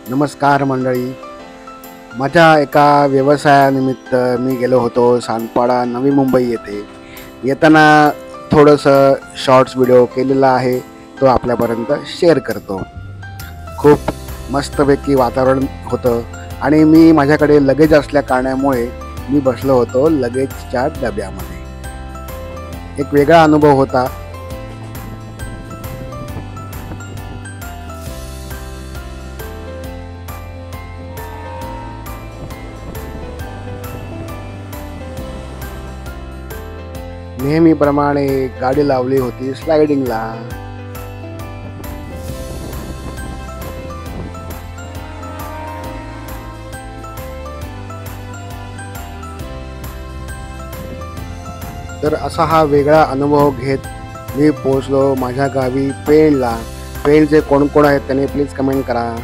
नमस्कार मंडळी. माझ्या एका व्यवसायानिमित्त मी गेलो होतो सानपाडा नवी मुंबई येथे. येताना थोडंसं शॉर्ट्स व्हिडिओ केलेला आहे, तो आपल्यापर्यंत शेअर करतो. खूप मस्तपैकी वातावरण होतं आणि मी माझ्याकडे लगेज असल्या कारणामुळे मी बसलो होतो लगेजच्या डब्यामध्ये. एक वेगळा अनुभव होता. नेहमीप्रमाणे गाडी लावली होती स्लायडिंगला. तर असा हा वेगळा अनुभव घेत मी पोहोचलो माझ्या गावी पेणला. पेणचे कोण कोण आहेत त्यांनी प्लीज कमेंट करा.